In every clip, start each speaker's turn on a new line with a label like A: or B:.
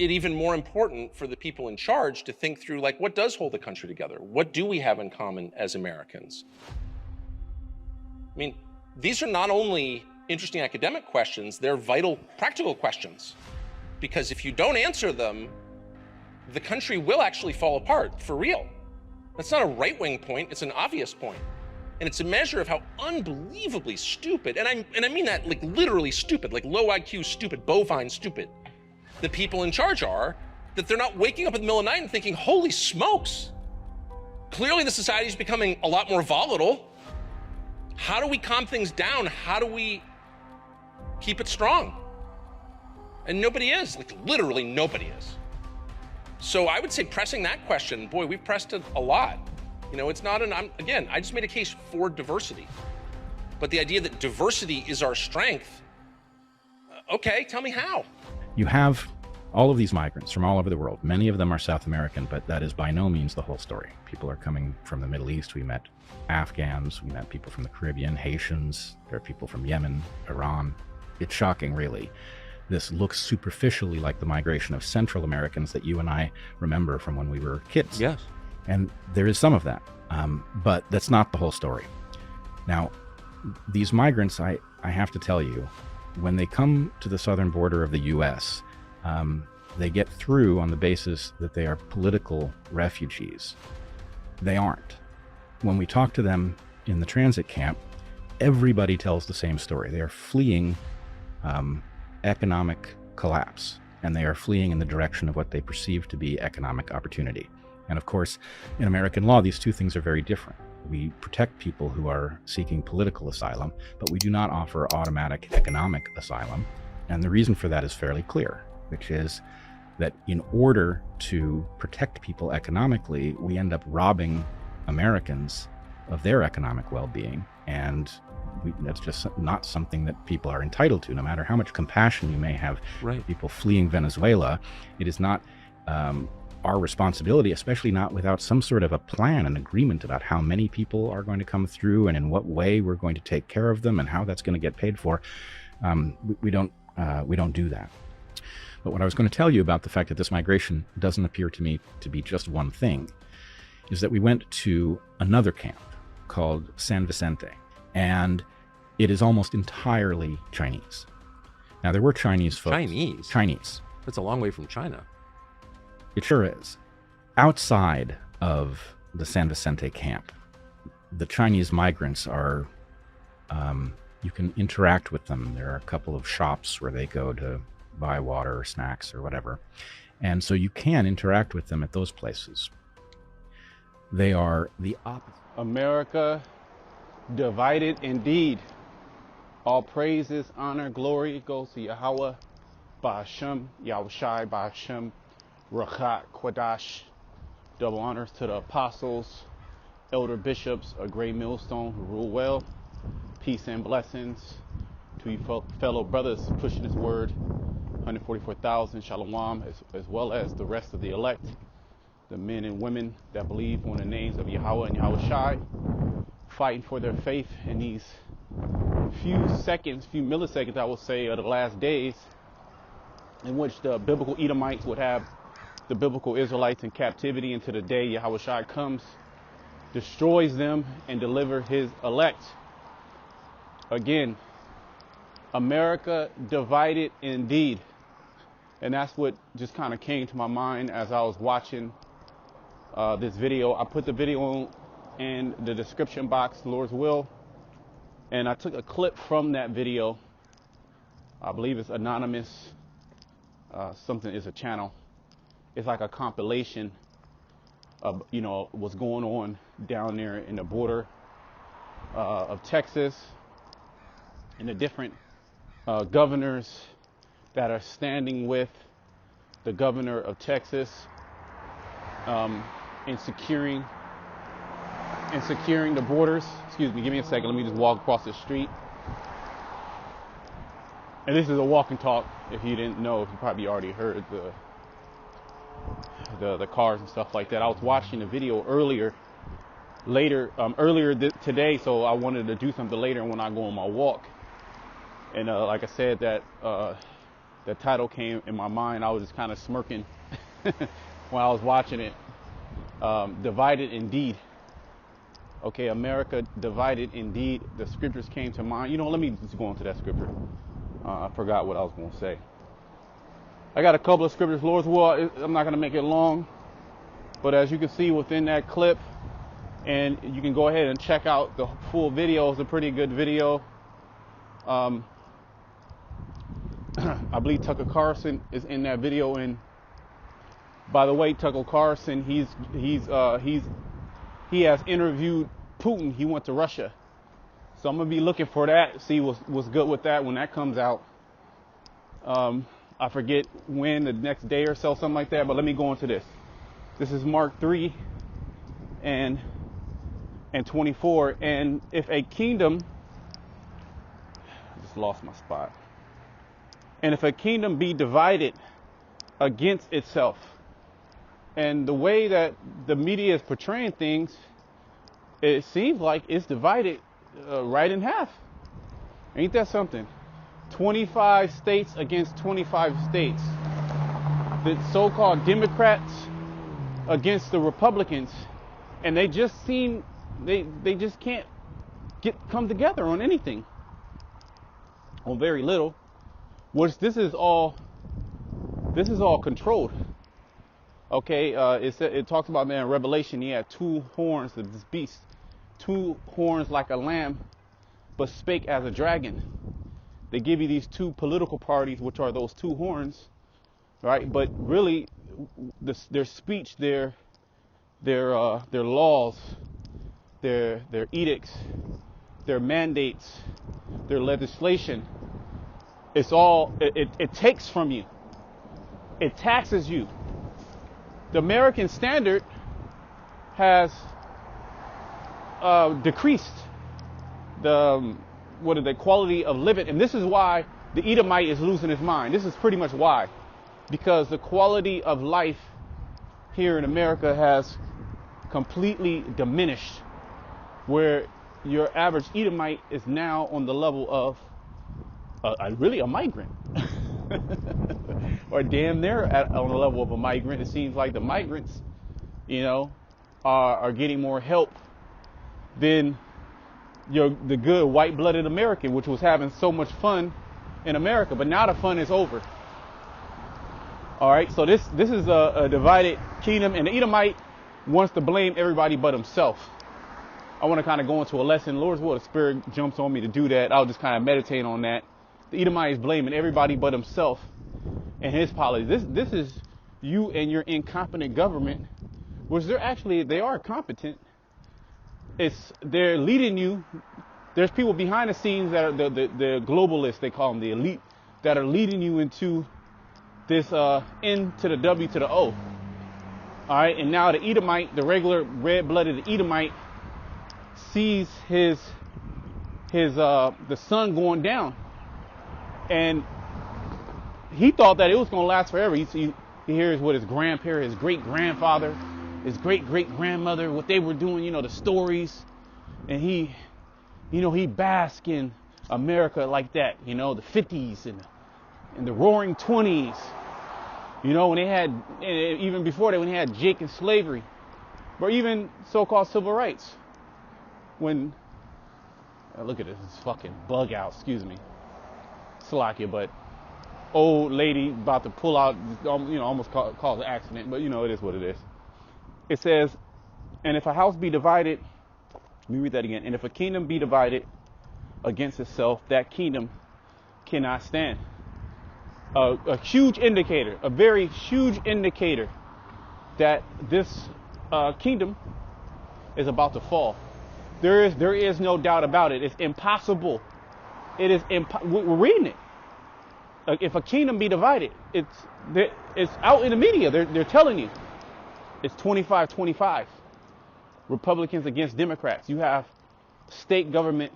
A: it even more important for the people in charge to think through, like, what does hold the country together? What do we have in common as Americans? I mean, these are not only interesting academic questions, they're vital practical questions. Because if you don't answer them, the country will actually fall apart, for real. That's not a right-wing point, it's an obvious point. And it's a measure of how unbelievably stupid, and I mean that like literally stupid, like low IQ stupid, bovine stupid, the people in charge are, that they're not waking up in the middle of the night and thinking, holy smokes, clearly the society is becoming a lot more volatile. How do we calm things down? How do we keep it strong? And nobody is, like literally nobody is. So I would say pressing that question, boy, we've pressed it a lot. You know, it's not again, I just made a case for diversity. But the idea that diversity is our strength, okay, tell me how.
B: You have all of these migrants from all over the world. Many of them are South American, but that is by no means the whole story. People are coming from the Middle East. We met Afghans, we met people from the Caribbean, Haitians, there are people from Yemen, Iran. It's shocking, really. This looks superficially like the migration of Central Americans that you and I remember from when we were kids.
A: Yes.
B: And there is some of that, but that's not the whole story. Now, these migrants, I have to tell you, when they come to the southern border of the U.S., they get through on the basis that they are political refugees. They aren't. When we talk to them in the transit camp, everybody tells the same story. They are fleeing economic collapse, and they are fleeing in the direction of what they perceive to be economic opportunity. And of course, in American law, these two things are very different. We protect people who are seeking political asylum, but we do not offer automatic economic asylum. And the reason for that is fairly clear, which is that in order to protect people economically, we end up robbing Americans of their economic well-being. And that's just not something that people are entitled to, no matter how much compassion you may have for people fleeing Venezuela. It is not our responsibility, especially not without some sort of a plan, an agreement about how many people are going to come through and in what way we're going to take care of them and how that's going to get paid for. We don't do that. But what I was going to tell you about the fact that this migration doesn't appear to me to be just one thing is that we went to another camp called San Vicente, and it is almost entirely Chinese. Now, there were Chinese folks. Chinese.
C: That's a long way from China.
B: It sure is. Outside of the San Vicente camp, the Chinese migrants are, you can interact with them. There are a couple of shops where they go to buy water or snacks or whatever. And so you can interact with them at those places. They are the opposite.
D: America divided indeed. All praises, honor, glory goes to Yahweh, Ba'ashem, Yahushai, Ba'ashem, Rachat, Quadash. Double honors to the apostles, elder bishops, a great millstone who rule well. Peace and blessings to you fellow brothers pushing this word. 144,000 shalom, as well as the rest of the elect, the men and women that believe on the names of Yahweh and Yahushai, fighting for their faith in these few milliseconds, I will say, of the last days, in which the biblical Edomites would have the biblical Israelites in captivity until the day Yahushai comes, destroys them, and deliver his elect. Again, America divided indeed. And that's what just kind of came to my mind as I was watching this video. I put the video in the description box, the Lord's will. And I took a clip from that video. I believe it's anonymous. Something is a channel. It's like a compilation of, what's going on down there in the border of Texas and the different governors that are standing with the governor of Texas in securing the borders. Excuse me, give me a second. Let me just walk across the street. And this is a walk and talk. If you didn't know, if you probably already heard the cars and stuff like that. I was watching the video earlier today, so I wanted to do something later when I go on my walk. And like I said, that the title came in my mind, I was just kind of smirking when I was watching it. Divided indeed. Okay, America divided indeed. The scriptures came to mind. You know, let me just go into that scripture. I forgot what I was going to say. I got a couple of scriptures, Lord's will. I'm not going to make it long. But as you can see within that clip, and you can go ahead and check out the full video. It's a pretty good video. I believe Tucker Carlson is in that video. And by the way, Tucker Carlson, he has interviewed Putin. He went to Russia. So I'm gonna be looking for that. See what's good with that when that comes out. I forget when, the next day or so, something like that. But let me go into this. This is Mark 3 and 24. And if a kingdom, I just lost my spot. And if a kingdom be divided against itself, and the way that the media is portraying things, it seems like it's divided right in half. Ain't that something? 25 states against 25 states. The so-called Democrats against the Republicans, and they just seem they just can't come together on anything, on very little. Which this is all controlled. Okay, it talks about there in Revelation, he had two horns of this beast, two horns like a lamb, but spake as a dragon. They give you these two political parties, which are those two horns, right? But really, their speech, their laws, their edicts, their mandates, their legislation, it's all it takes from you. It taxes you. The American standard has decreased the quality of living, and this is why the Edomite is losing his mind. This is pretty much why, because the quality of life here in America has completely diminished, where your average Edomite is now on the level of really a migrant. Or damn near on the level of a migrant. It seems like the migrants, are getting more help than the good white-blooded American, which was having so much fun in America. But now the fun is over. All right, so this is a divided kingdom, and the Edomite wants to blame everybody but himself. I want to kind of go into a lesson. Lord's will, the Spirit jumps on me to do that. I'll just kind of meditate on that. The Edomite is blaming everybody but himself and his policies. This is you and your incompetent government, which they are competent. They're leading you. There's people behind the scenes that are the globalists, they call them, the elite, that are leading you into this N to the W to the O. All right, and now the Edomite, the regular red-blooded Edomite, sees the sun going down, and he thought that it was going to last forever. He hears what his grandparent, his great-grandfather, his great-great-grandmother, what they were doing, the stories. And he bask in America like that, the 50s and the roaring 20s. When they had, even before that, when they had Jake and slavery, or even so-called civil rights. When, look at this fucking bug out, excuse me. Slakia, but old lady about to pull out, almost caused an accident, but it is what it is. It says, and if a house be divided, let me read that again. And if a kingdom be divided against itself, that kingdom cannot stand. A huge indicator, a very huge indicator that this kingdom is about to fall. There is no doubt about it. It's impossible. It is we're reading it. If a kingdom be divided, it's out in the media. They're telling you it's 25-25. Republicans against Democrats. You have state government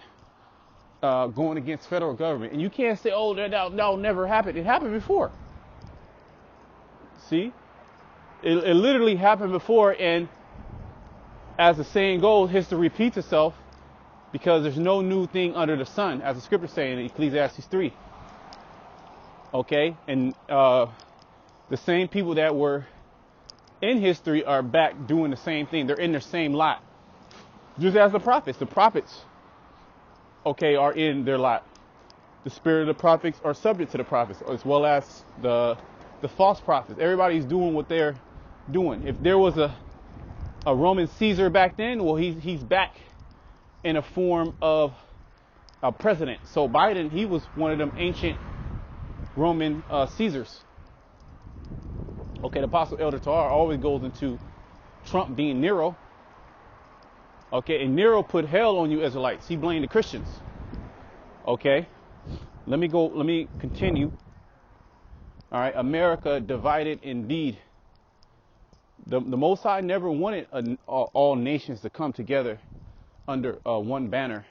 D: going against federal government, and you can't say, "Oh, that'll never happen." It happened before. See, it literally happened before, and as the saying goes, history repeats itself, because there's no new thing under the sun, as the scripture saying in Ecclesiastes 3. Okay, and the same people that were in history are back doing the same thing. They're in their same lot. Just as the prophets. The prophets, okay, are in their lot. The spirit of the prophets are subject to the prophets, as well as the false prophets. Everybody's doing what they're doing. If there was a Roman Caesar back then, well, he's back in a form of a president. So Biden, he was one of them ancient Roman Caesars. Okay, the Apostle Elder Tahar always goes into Trump being Nero. Okay, and Nero put hell on you Israelites. He blamed the Christians. Okay, let me continue. All right, America divided indeed. The Most High never wanted all nations to come together under one banner.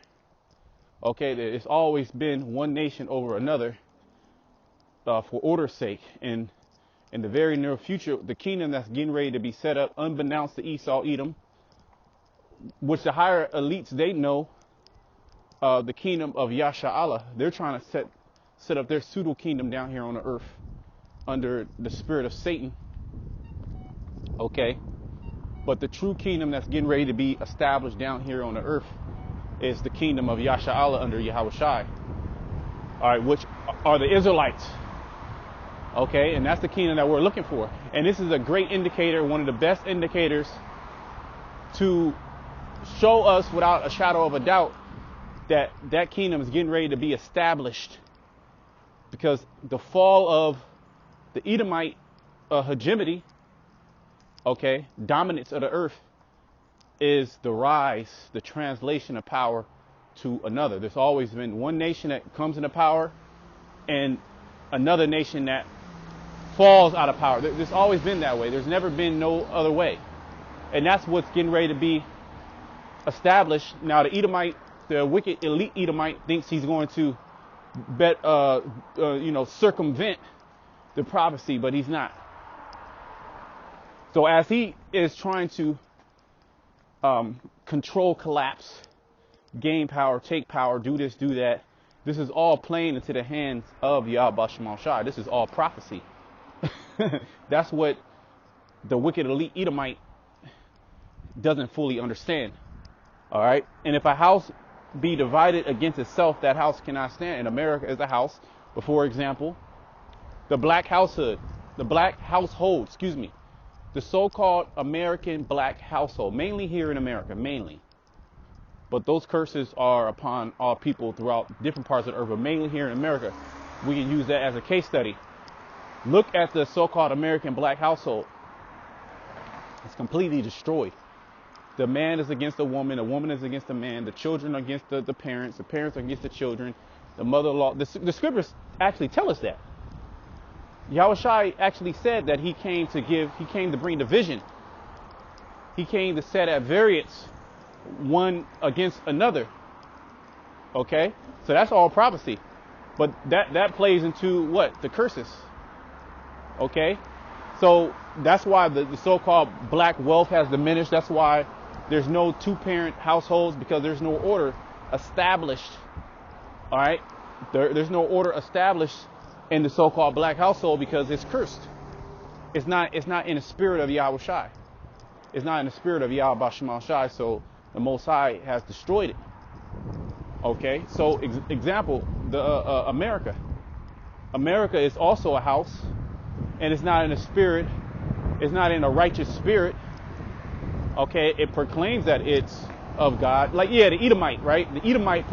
D: Okay, it's always been one nation over another for order's sake. And in the very near future, the kingdom that's getting ready to be set up, unbeknownst to Esau, Edom, which the higher elites, they know, the kingdom of Yasha'Allah, they're trying to set up their pseudo kingdom down here on the earth under the spirit of Satan. Okay, but the true kingdom that's getting ready to be established down here on the earth is the kingdom of Yasha'Allah under Yahushai. All right, which are the Israelites. Okay, and that's the kingdom that we're looking for. And this is a great indicator, one of the best indicators to show us without a shadow of a doubt that that kingdom is getting ready to be established, because the fall of the Edomite hegemony, okay, dominance of the earth, is the rise, the translation of power to another. There's always been one nation that comes into power and another nation that falls out of power. There's always been that way. There's never been no other way. And that's what's getting ready to be established. Now the Edomite, the wicked elite Edomite, thinks he's going to circumvent the prophecy, but he's not. So as he is trying to control, collapse, gain power, take power, do this, do that, this is all playing into the hands of Yahweh Shema Shai. This is all prophecy. That's what the wicked elite Edomite doesn't fully understand. All right. And if a house be divided against itself, that house cannot stand. And America is a house. But for example, the black household, the so-called American black household, mainly here in America, mainly. But those curses are upon all people throughout different parts of the earth, but mainly here in America. We can use that as a case study. Look at the so-called American black household. It's completely destroyed. The man is against the woman is against the man, the children are against the parents are against the children, the mother-in-law. The scriptures actually tell us that. Yahushua actually said that he came to bring division. He came to set at variance one against another. Okay? So that's all prophecy. But that plays into what? The curses. Okay? So that's why the so-called black wealth has diminished. That's why there's no two-parent households, because there's no order established. All right? There's no order established in the so-called black household because it's cursed. It's not in the spirit of Yahushai. It's not in the spirit of Yahweh Shema Shai, so the Most High has destroyed it. Okay? So example, America. America is also a house, and it's not in a spirit, it's not in a righteous spirit. Okay, it proclaims that it's of God. Like, yeah, the Edomite, right? The Edomite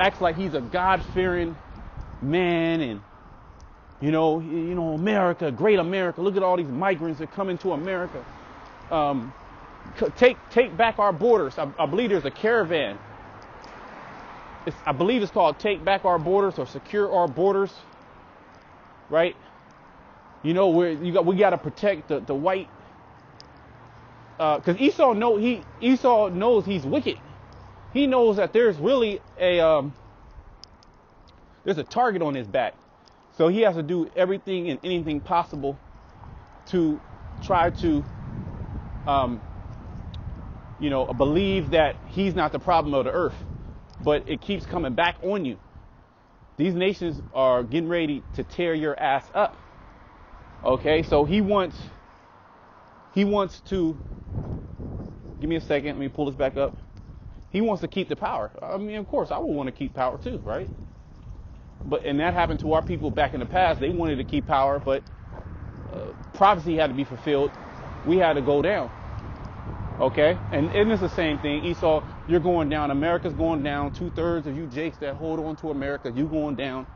D: acts like he's a God-fearing man, and America, great America. Look at all these migrants that come into America. Take back our borders. I believe there's a caravan. I believe it's called Take Back Our Borders or Secure Our Borders, right? We got to protect the white, because Esau knows he's wicked. He knows that there's really there's a target on his back, so he has to do everything and anything possible to try to believe that he's not the problem of the earth, but it keeps coming back on you. These nations are getting ready to tear your ass up. Okay, so he wants to, give me a second, let me pull this back up. He wants to keep the power. I mean, of course, I would want to keep power too, right? And that happened to our people back in the past. They wanted to keep power, but prophecy had to be fulfilled. We had to go down. Okay, and it's the same thing. Esau, you're going down. America's going down. 2/3 of you jakes that hold on to America, you going down.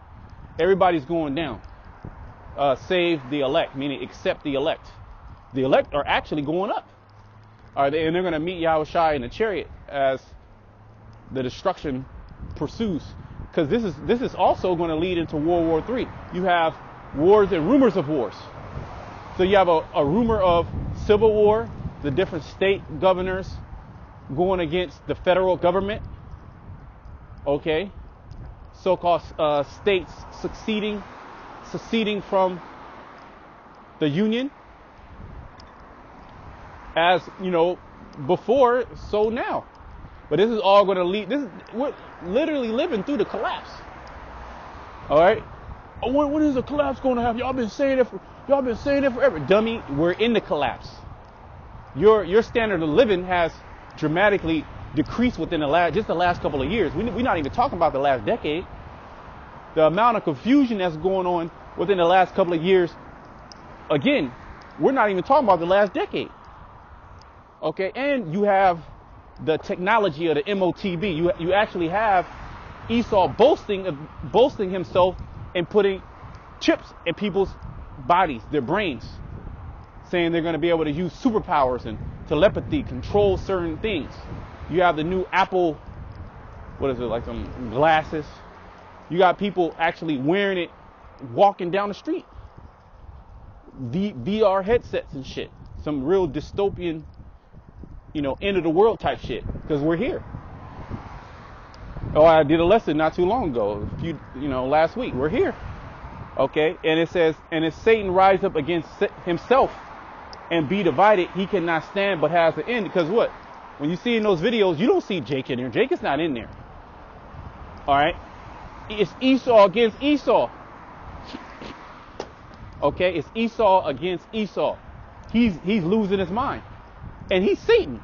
D: Everybody's going down. Save the elect, meaning accept the elect. The elect are actually going up. And they're going to meet Yahushua in the chariot as the destruction pursues. Because this is also going to lead into World War III. You have wars and rumors of wars. So you have a rumor of civil war, the different state governors going against the federal government. Okay, so-called states seceding from the union. As you know, before, so now. But this is all going to lead. We're literally living through the collapse. All right. When is the collapse going to happen? Y'all been saying it forever. Dummy, we're in the collapse. Your standard of living has dramatically decreased within the last couple of years. We're not even talking about the last decade. The amount of confusion that's going on within the last couple of years. Again, we're not even talking about the last decade. Okay, and you have the technology of the MOTB. You actually have Esau boasting himself and putting chips in people's bodies, their brains, saying they're going to be able to use superpowers and telepathy, control certain things. You have the new Apple, what is it, like some glasses. You got people actually wearing it, walking down the street. VR headsets and shit. Some real dystopian, end of the world type shit, because we're here. Oh, I did a lesson not too long ago, last week. We're here. Okay, and it says, and if Satan rise up against himself and be divided, he cannot stand but has an end. Because what? When you see in those videos, you don't see Jake in there. Jake is not in there. All right, it's Esau against Esau. Okay, it's Esau against Esau. He's losing his mind. And he's Satan.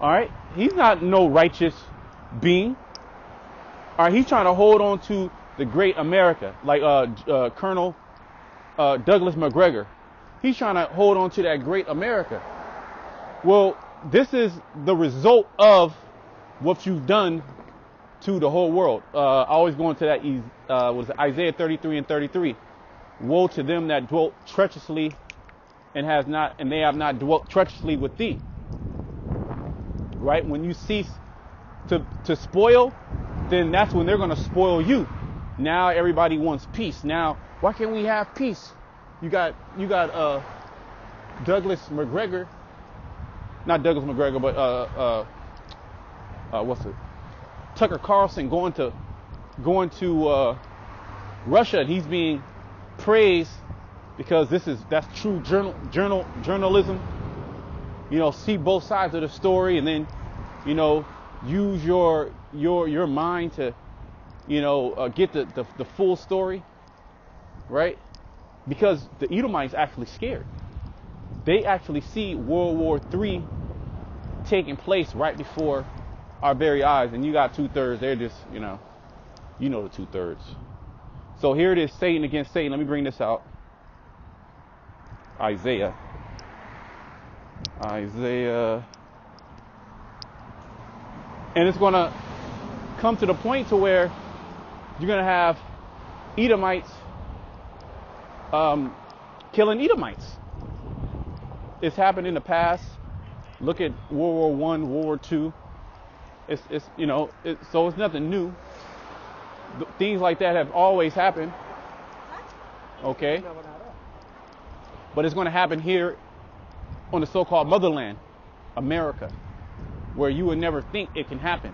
D: All right? He's not no righteous being. All right? He's trying to hold on to the great America, like Colonel Douglas McGregor. He's trying to hold on to that great America. Well, this is the result of what you've done to the whole world. I always go into that, Isaiah 33:33. Woe to them that dwelt treacherously and they have not dwelt treacherously with thee. Right? When you cease to spoil, then that's when they're going to spoil you. Now everybody wants peace. Now, why can't we have peace? You got Douglas McGregor, not Douglas McGregor, but what's it? Tucker Carlson going to Russia, and he's being praised because that's true journalism. See both sides of the story, and then use your mind to get the full story, right? Because the Edomites actually scared. They actually see World War III taking place right before our very eyes, and you got 2/3. They're just the 2/3. So here it is, Satan against Satan. Let me bring this out. Isaiah. And it's going to come to the point to where you're going to have Edomites killing Edomites. It's happened in the past. Look at World War I, World War II. So it's nothing new. Things like that have always happened. Okay? But it's going to happen here on the so-called motherland, America, where you would never think it can happen.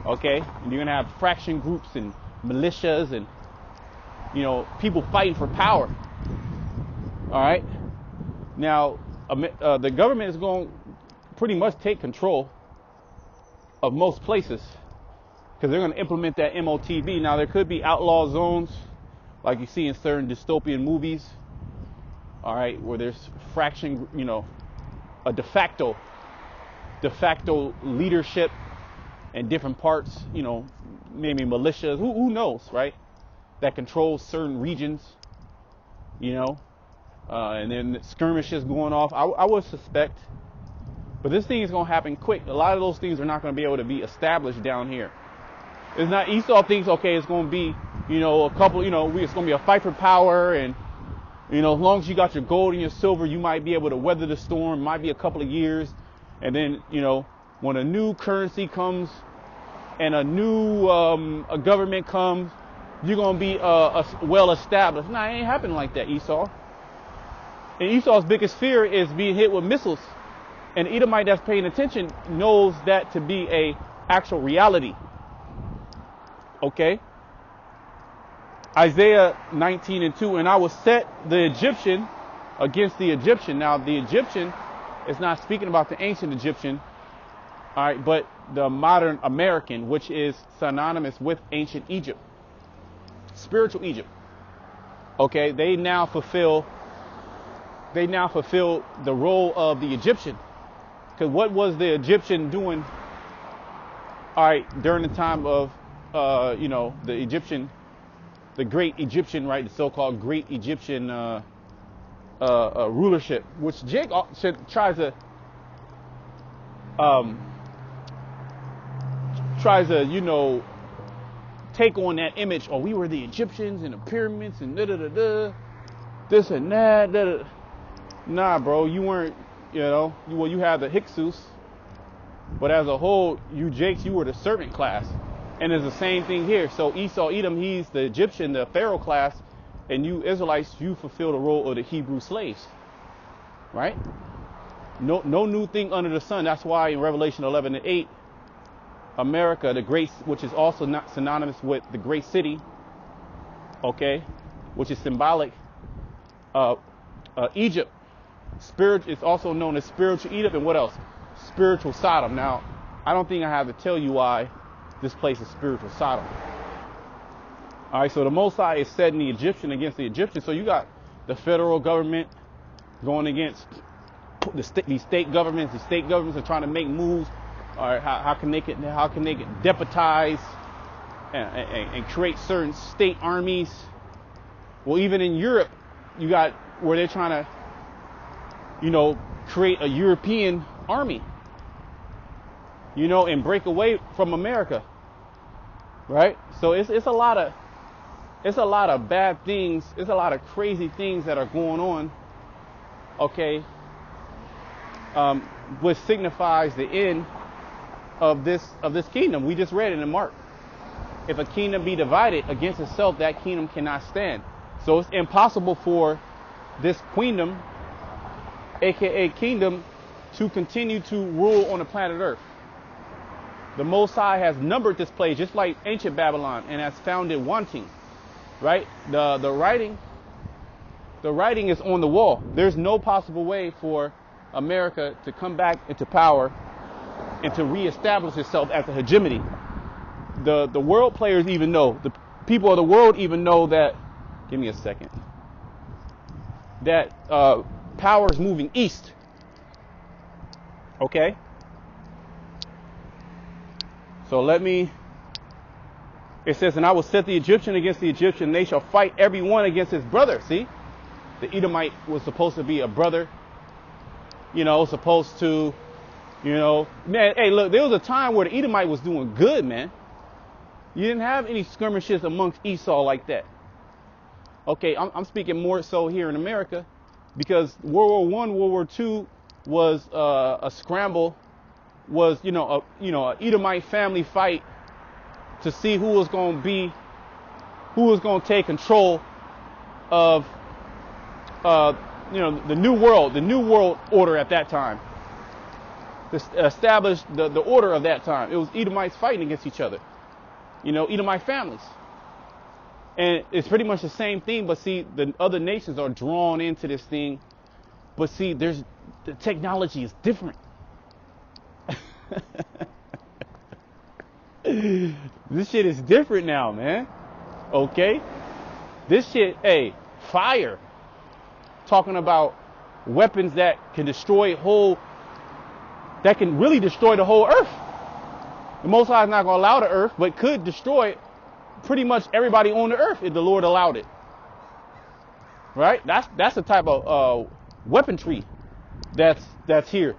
D: Okay? And you're going to have fraction groups and militias and, people fighting for power. All right? Now, the government is going to pretty much take control of most places, because they're going to implement that MOTB. Now, there could be outlaw zones like you see in certain dystopian movies, all right, where there's fraction, you know, a de facto leadership in different parts, you know, maybe militias, who knows, right, that controls certain regions, you know, and then skirmishes going off. I would suspect, but this thing is going to happen quick. A lot of those things are not going to be able to be established down here. It's not, Esau thinks, okay, it's going to be, you know, a couple, you know, it's going to be a fight for power, and, you know, as long as you got your gold and your silver, you might be able to weather the storm. Might be a couple of years, and then, you know, when a new currency comes and a new a government comes, you're going to be well established. Nah, it ain't happening like that, Esau. And Esau's biggest fear is being hit with missiles. And Edomite that's paying attention knows that to be a actual reality. Okay? Isaiah 19:2, and I will set the Egyptian against the Egyptian. Now, the Egyptian is not speaking about the ancient Egyptian, all right, but the modern American, which is synonymous with ancient Egypt, spiritual Egypt. Okay, they now fulfill the role of the Egyptian. Because what was the Egyptian doing, all right, during the time of, you know, the great Egyptian, right, the so-called great Egyptian rulership, which Jake tries to, you know, take on that image. Oh, we were the Egyptians and the pyramids and this and that. Nah, bro, you weren't. You know, you had the Hyksos, but as a whole, you Jakes, you were the servant class. And it's the same thing here. So Esau, Edom, he's the Egyptian, the Pharaoh class, and you Israelites, you fulfill the role of the Hebrew slaves, right? No new thing under the sun. That's why in Revelation 11:8, America, the great, which is also not synonymous with the great city, okay, which is symbolic. Egypt, it's also known as spiritual Egypt, and what else? Spiritual Sodom. Now, I don't think I have to tell you why this place is spiritual Sodom. All right, so the Most High is setting the Egyptian against the Egyptian. So you got the federal government going against these state governments. The state governments are trying to make moves. All right, how can they get deputize and create certain state armies? Well, even in Europe, you got where they're trying to, you know, create a European army, you know, and break away from America, right? So it's a lot of bad things. It's a lot of crazy things that are going on, okay, which signifies the end of this kingdom. We just read it in Mark. If a kingdom be divided against itself, that kingdom cannot stand. So it's impossible for this queendom, aka kingdom, to continue to rule on the planet Earth. The Most High has numbered this place just like ancient Babylon and has found it wanting, right? The writing is on the wall. There's no possible way for America to come back into power and to reestablish itself as a hegemony. The world players even know, the people of the world even know that, give me a second, that power is moving east. Okay? So it says, and I will set the Egyptian against the Egyptian, they shall fight every one against his brother. See? The Edomite was supposed to be a brother, you know, supposed to, you know, man, hey, look, there was a time where the Edomite was doing good, man. You didn't have any skirmishes amongst Esau like that. Okay, I'm speaking more so here in America, because World War I, World War II was a scramble, was, you know, an Edomite family fight to see who was going to take control of, you know, the new world order at that time. To establish the order of that time. It was Edomites fighting against each other. You know, Edomite families. And it's pretty much the same thing, but see, the other nations are drawn into this thing. But see, the technology is different. This shit is different now, man. Okay? This shit, hey, fire. Talking about weapons that can really destroy the whole earth. The Most High is not going to allow the earth, but could destroy pretty much everybody on the earth if the Lord allowed it. Right? That's the type of weaponry that's here.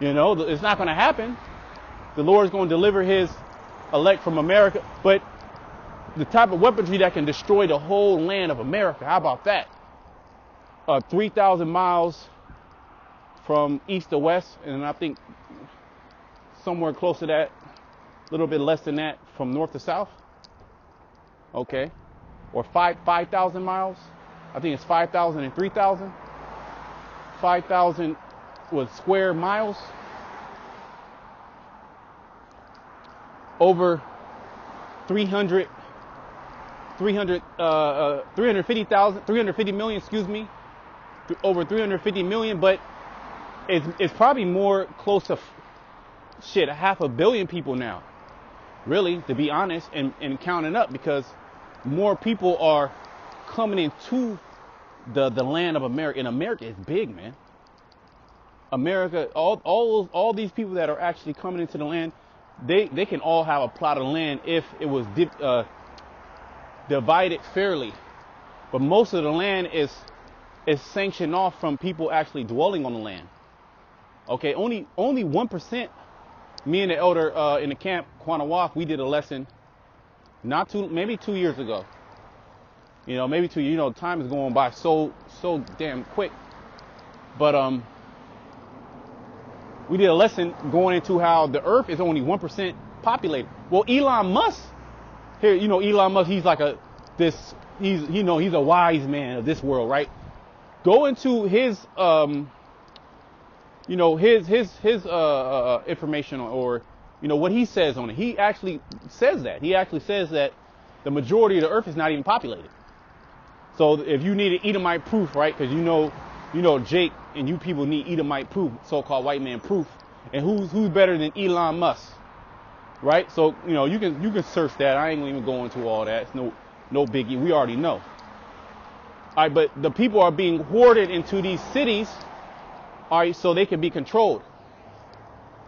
D: You know, it's not going to happen. The Lord is going to deliver his elect from America, but the type of weaponry that can destroy the whole land of America, how about that? 3,000 miles from east to west, and I think somewhere close to that, a little bit less than that from north to south. Okay. Or 5,000 miles. I think it's 5,000 and 3,000. 5,000 was square miles. Over 350 million, excuse me. Over 350 million, but it's probably more close to a half a billion people now. Really, to be honest, and counting up, because more people are coming into the land of America. And America is big, man. America, all these people that are actually coming into the land, they can all have a plot of land if it was divided fairly. But most of the land is sanctioned off from people actually dwelling on the land. Okay, only 1%. Me and the elder in the camp, Quanawaf, we did a lesson maybe 2 years ago. You know, maybe 2 years. You know, time is going by so damn quick. But we did a lesson going into how the earth is only 1% populated. Well, Elon Musk, here, you know, Elon Musk, he's like he's a wise man of this world, right? Go into his information, or, you know, what he says on it. He actually says that. He actually says that the majority of the earth is not even populated. So if you need an Edomite proof, right? Because you know Jake and you people need Edomite proof, so-called white man proof. And who's better than Elon Musk, right? So, you know, you can search that. I ain't gonna even go into all that. It's no biggie. We already know. All right, but the people are being hoarded into these cities, all right, so they can be controlled.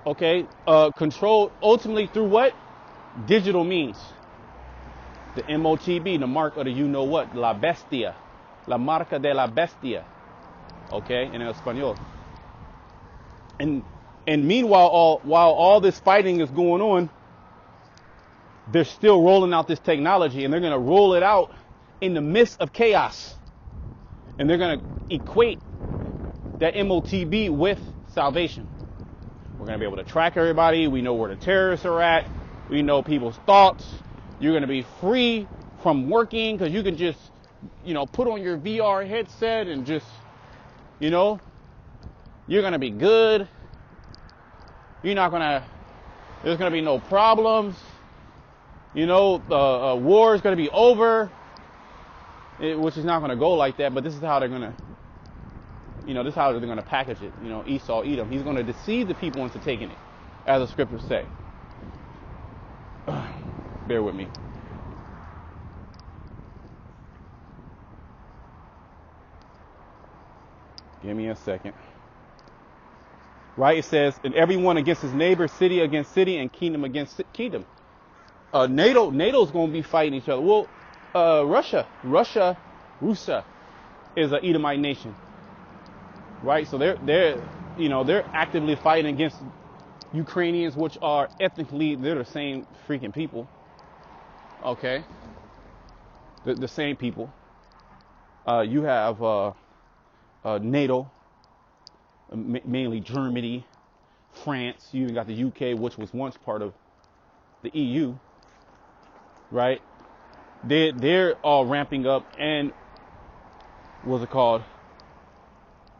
D: Okay, controlled ultimately through what? Digital means. The MOTB, the mark of the you know what, la bestia, la marca de la bestia. Okay, in Espanol. And meanwhile, while all this fighting is going on, they're still rolling out this technology, and they're going to roll it out in the midst of chaos. And they're going to equate that MOTB with salvation. We're going to be able to track everybody. We know where the terrorists are at. We know people's thoughts. You're going to be free from working because you can just, you know, put on your VR headset and just, you know, you're going to be good. There's going to be no problems. You know, war is going to be over. Which is not going to go like that, but this is how they're going to, you know, this is how they're going to package it. You know, Esau, Edom. He's going to deceive the people into taking it, as the scriptures say. Bear with me. Give me a second. Right? It says, and everyone against his neighbor, city against city, and kingdom against kingdom. NATO's going to be fighting each other. Well, Russia is an Edomite nation, right? So they're actively fighting against Ukrainians, which are ethnically, they're the same freaking people. Okay, the same people. You have NATO, mainly Germany, France. You even got the UK, which was once part of the EU, right? They're all ramping up and what's it called?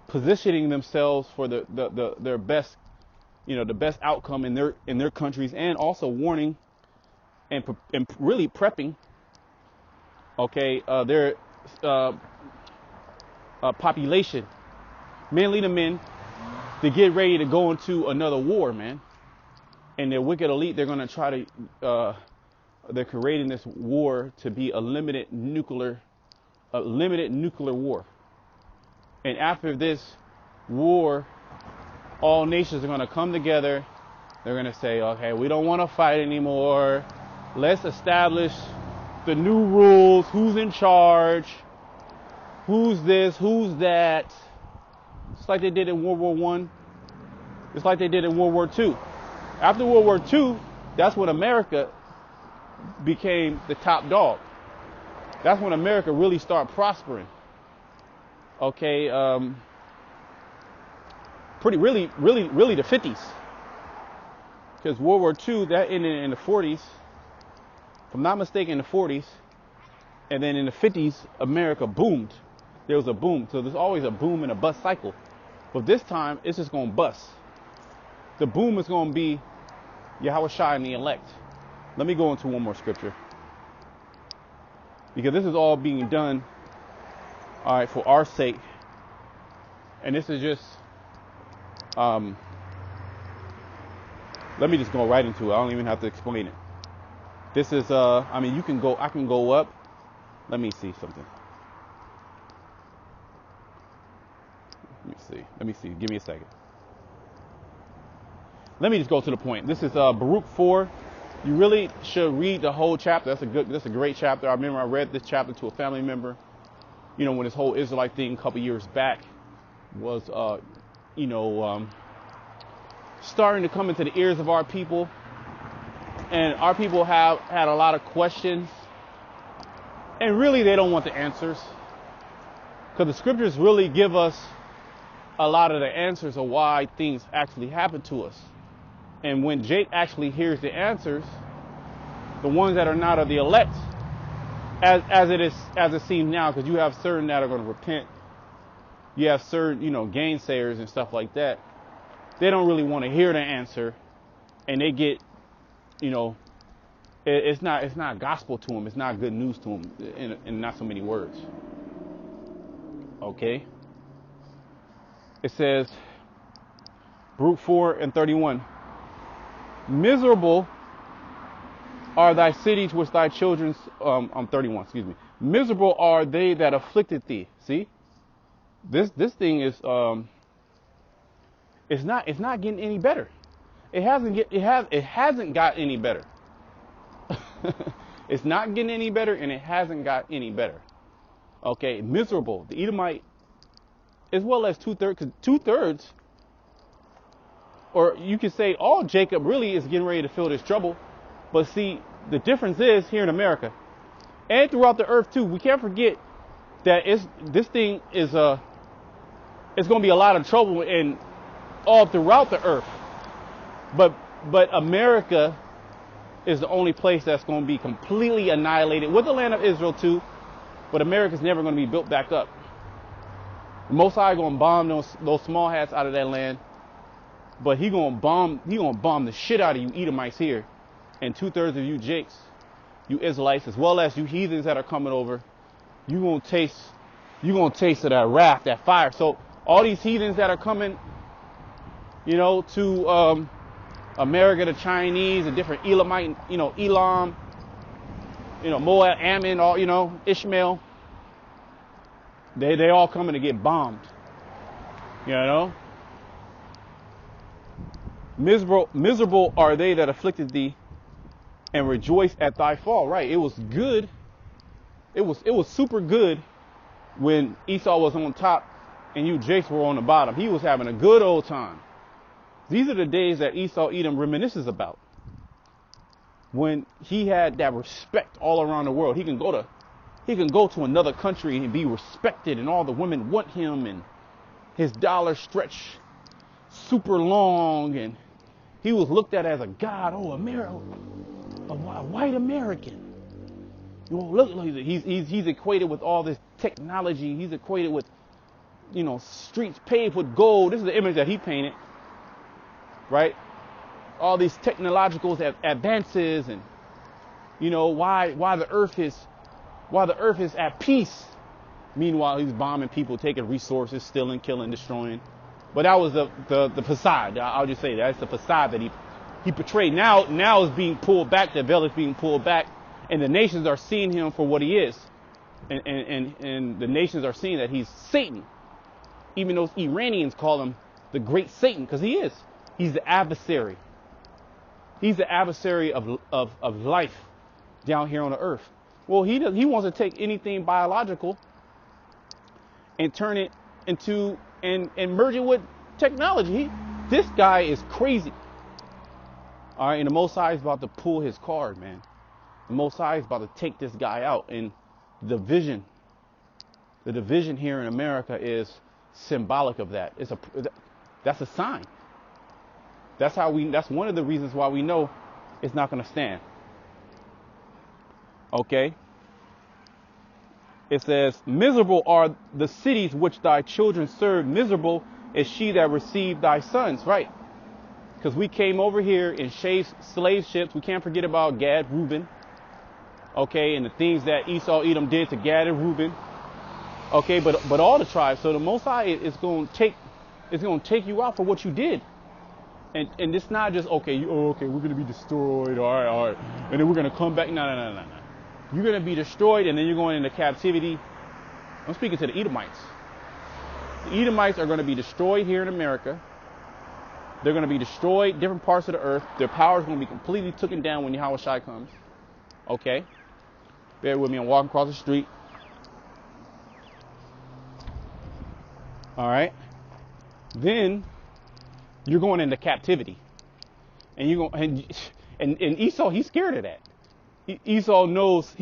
D: Positioning themselves for their best, you know, the best outcome in their countries, and also warning and really prepping. Okay, their population, mainly the men, to get ready to go into another war, man. And their wicked elite, they're gonna try to They're creating this war to be a limited nuclear war. And after this war, all nations are going to come together. They're going to say, okay, we don't want to fight anymore. Let's establish the new rules. Who's in charge? Who's this? Who's that? It's like they did in World War I. It's like they did in World War II. After World War II, that's when America became the top dog. That's when America really started prospering. Okay, really the 50s. Because World War II, that ended in the 40s. If I'm not mistaken, in the 40s. And then in the 50s, America boomed. There was a boom. So there's always a boom and a bust cycle. But this time, it's just going to bust. The boom is going to be Yahweh Shai and the elect. Let me go into one more scripture. Because this is all being done, all right, for our sake. And this is just, let me just go right into it. I don't even have to explain it. This is, I can go up. Let me see something. Let me see. Give me a second. Let me just go to the point. This is Baruch 4. You really should read the whole chapter. That's a great chapter. I remember I read this chapter to a family member. You know, when this whole Israelite thing a couple years back was, starting to come into the ears of our people. And our people have had a lot of questions. And really, they don't want the answers. Because the scriptures really give us a lot of the answers of why things actually happen to us. And when Jake actually hears the answers, the ones that are not of the elect, as it seems now, because you have certain that are going to repent, you have certain, gainsayers and stuff like that. They don't really want to hear the answer, and they get, it's not gospel to them. It's not good news to them, in not so many words. Okay. It says, Baruch 4:31. Miserable are thy cities which thy children's, 31, excuse me. Miserable are they that afflicted thee. See? This thing is, it's not getting any better. It hasn't got any better. It's not getting any better, and it hasn't got any better. Okay, miserable. The Edomite, as well as two-thirds, or you could say all Jacob really is getting ready to feel this trouble. But see, the difference is here in America and throughout the earth too. We can't forget that this thing is it's going to be a lot of trouble in all throughout the earth. But America is the only place that's going to be completely annihilated, with the land of Israel too. But America's never going to be built back up. The Most High going to bomb those small hats out of that land. But he gonna bomb the shit out of you Edomites here, and 2/3 of you Jakes, you Israelites, as well as you heathens that are coming over. You gonna taste of that wrath, that fire. So all these heathens that are coming, to America, the Chinese, the different Elamite, Elam, Moab, Ammon, all Ishmael. They all coming to get bombed. Miserable are they that afflicted thee, and rejoice at thy fall. Right? It was good. It was super good when Esau was on top and you Jakes were on the bottom. He was having a good old time. These are the days that Esau Edom reminisces about, when he had that respect all around the world. He can go to another country and be respected, and all the women want him, and his dollar stretch super long, and he was looked at as a god. Oh, America, a white American. Look, he's equated with all this technology. He's equated with, streets paved with gold. This is the image that he painted, right? All these technological advances, and why the earth is at peace. Meanwhile, he's bombing people, taking resources, stealing, killing, destroying. But that was the facade. I'll just say that's the facade he portrayed. Now is being pulled back. The veil is being pulled back, and the nations are seeing him for what he is, and the nations are seeing that he's Satan. Even those Iranians call him the great Satan, because he is. He's the adversary. He's the adversary of life down here on the earth. Well, he wants to take anything biological and turn it into and merge it with technology. This guy is crazy. All right, and the Most High is about to pull his card, man. The Most High is about to take this guy out, and the division here in America is symbolic of that. That's a sign. That's one of the reasons why we know it's not going to stand. Okay. It says, miserable are the cities which thy children serve. Miserable is she that received thy sons. Right. Because we came over here in slave ships. We can't forget about Gad, Reuben. Okay. And the things that Esau, Edom did to Gad and Reuben. Okay. But all the tribes. So the Most High is going to take you out for what you did. And it's not just, okay, we're going to be destroyed. All right. And then we're going to come back. No. You're going to be destroyed, and then you're going into captivity. I'm speaking to the Edomites. The Edomites are going to be destroyed here in America. They're going to be destroyed different parts of the earth. Their power is going to be completely taken down when Yahweh Shai comes. Okay? Bear with me. I'm walking across the street. All right? Then you're going into captivity. And Esau, he's scared of that. Esau knows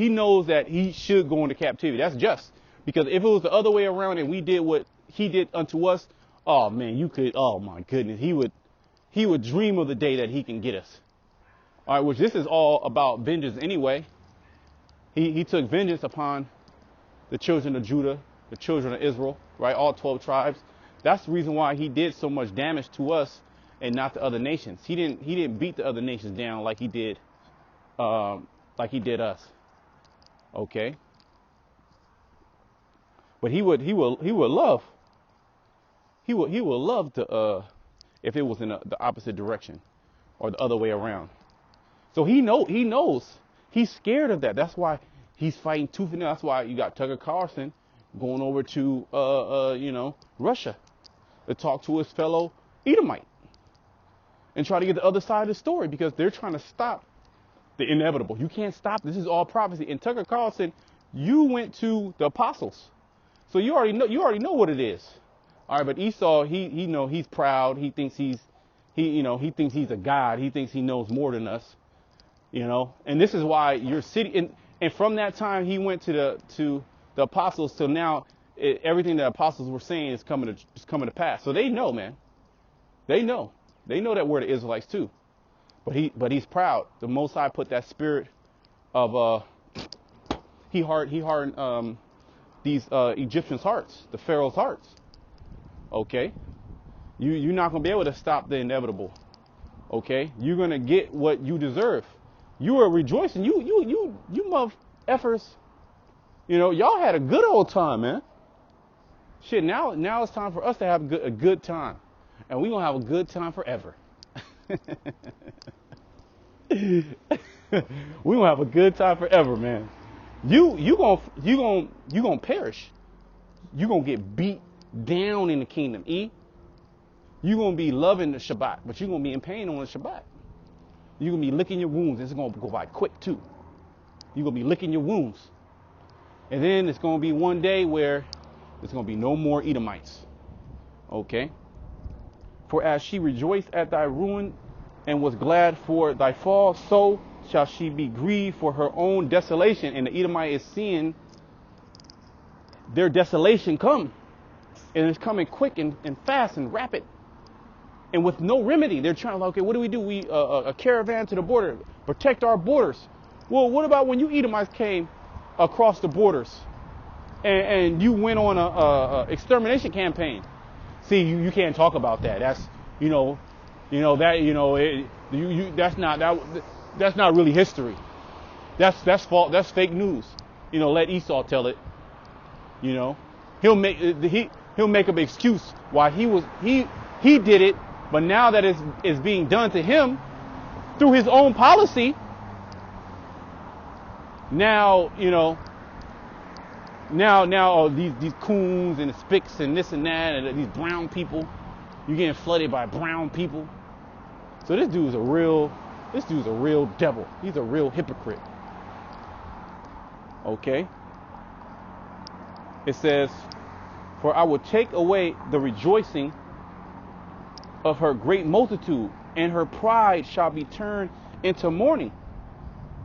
D: that he should go into captivity. That's just. Because if it was the other way around and we did what he did unto us, oh man, oh my goodness, he would dream of the day that he can get us. All right, which this is all about vengeance anyway. He took vengeance upon the children of Judah, the children of Israel, right? All 12 tribes. That's the reason why he did so much damage to us and not the other nations. He didn't beat the other nations down like he did us. Okay. But he would love to if it was in the opposite direction or the other way around. So he knows he's scared of that. That's why he's fighting tooth and nail. That's why you got Tucker Carlson going over to Russia to talk to his fellow Edomite and try to get the other side of the story, because they're trying to stop the inevitable. You can't stop. This is all prophecy. And Tucker Carlson, you went to the apostles, so you already know what it is. All right, but Esau, he's proud. He thinks he thinks he's a god. He thinks he knows more than us. And this is why your city, and from that time he went to the apostles till now, everything the apostles were saying is coming to pass. So they know, man. They know that we're the Israelites too. But he's proud. The Most High put that spirit of he hardened these Egyptians' hearts, the Pharaoh's hearts. Okay, you're not gonna be able to stop the inevitable. Okay, you're gonna get what you deserve. You are rejoicing. You mother effers. Y'all had a good old time, man. Shit, now it's time for us to have a good time, and we're gonna have a good time forever. We're gonna have a good time forever, man. You gonna perish. You gonna get beat down in the kingdom. You gonna be loving the Shabbat, but you're gonna be in pain on the Shabbat. You're gonna be licking your wounds. It's gonna go by quick too. You're gonna be licking your wounds, and then it's gonna be one day where there's gonna be no more Edomites. Okay. For as she rejoiced at thy ruin and was glad for thy fall, so shall she be grieved for her own desolation. And the Edomite is seeing their desolation come. And it's coming quick and fast and rapid. And with no remedy. They're trying to, okay, what do? We a caravan to the border, protect our borders. Well, what about when you Edomites came across the borders and you went on a extermination campaign? See, you can't talk about that. That's that's not really history. That's false. That's fake news. Let Esau tell it. He'll make up an excuse why he did it, but now that it's being done to him, through his own policy, now, now these coons and the spics and this and that and these brown people, you're getting flooded by brown people. So this dude's a real devil. He's a real hypocrite. Okay. It says, for I will take away the rejoicing of her great multitude, and her pride shall be turned into mourning.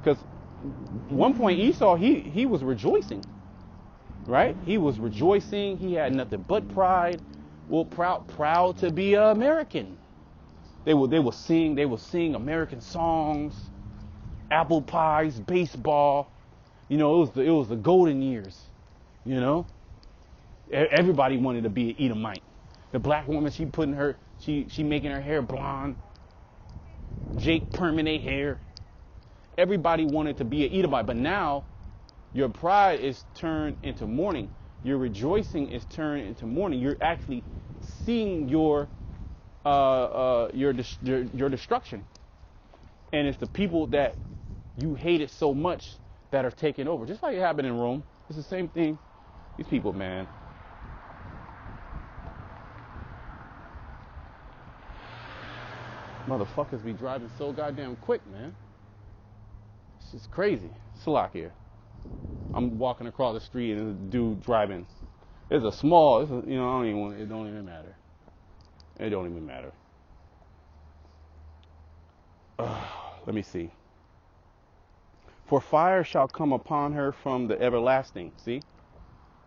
D: Because one point Esau, he was rejoicing, right? He was rejoicing. He had nothing but pride. Well, proud to be an American. They will sing American songs, apple pies, baseball. It was the golden years. Everybody wanted to be an Edomite. The black woman, she making her hair blonde. Jake permanent hair. Everybody wanted to be an Edomite, but now your pride is turned into mourning. Your rejoicing is turned into mourning. You're actually seeing your destruction, and it's the people that you hated so much that are taking over. Just like it happened in Rome, it's the same thing. These people, man. Motherfuckers be driving so goddamn quick, man. It's just crazy. Slack here. I'm walking across the street and there's a dude driving. It don't even matter. It don't even matter. Let me see. For fire shall come upon her from the everlasting. See?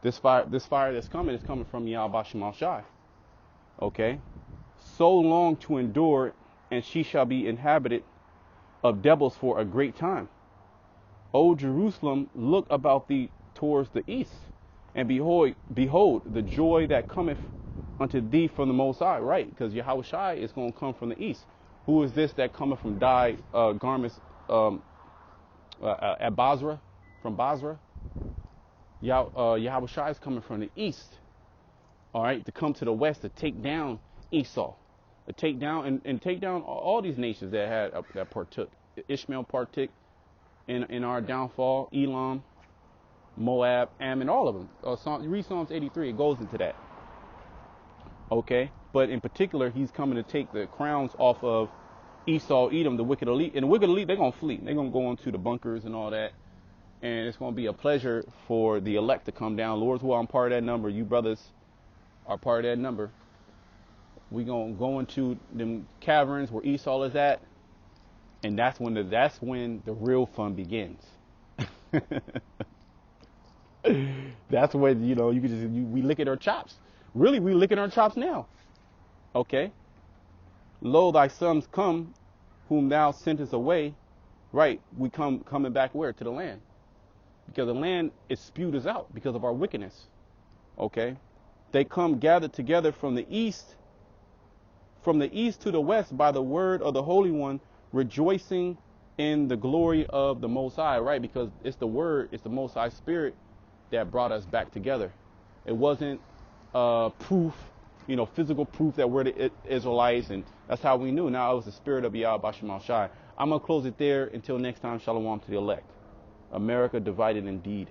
D: This fire that's coming is coming from Yahweh Shem Shai. Okay? So long to endure, and she shall be inhabited of devils for a great time. O Jerusalem, look about thee towards the east, and behold the joy that cometh unto thee from the Most High. Right, because Yahweh Shai is going to come from the east. Who is this that cometh from dyed garments at Basra, from Basra? Yahweh Shai is coming from the east. All right, to come to the west to take down Esau. To take down and take down all these nations that partook. Ishmael partook in our downfall. Elam, Moab, Ammon, all of them. Read Psalms 83. It goes into that. Okay, but in particular, he's coming to take the crowns off of Esau, Edom, the wicked elite. And the wicked elite, they're gonna flee. They're gonna go into the bunkers and all that. And it's gonna be a pleasure for the elect to come down. Lord's will, I'm part of that number. You brothers are part of that number. We gonna go into them caverns where Esau is at, and that's when the real fun begins. That's when we lick at our chops. Really, we licking our chops now. Okay. Lo, thy sons come, whom thou sentest away. Right, we coming back where? To the land, because the land is spewed us out because of our wickedness. Okay, they come gathered together from the east to the west by the word of the Holy One, rejoicing in the glory of the Most High, right? Because it's the word, it's the Most High Spirit that brought us back together. It wasn't proof, physical proof that we're the Israelites, and that's how we knew. Now it was the spirit of Yahweh Shem Shai. I'm going to close it there. Until next time, shalom to the elect. America divided indeed.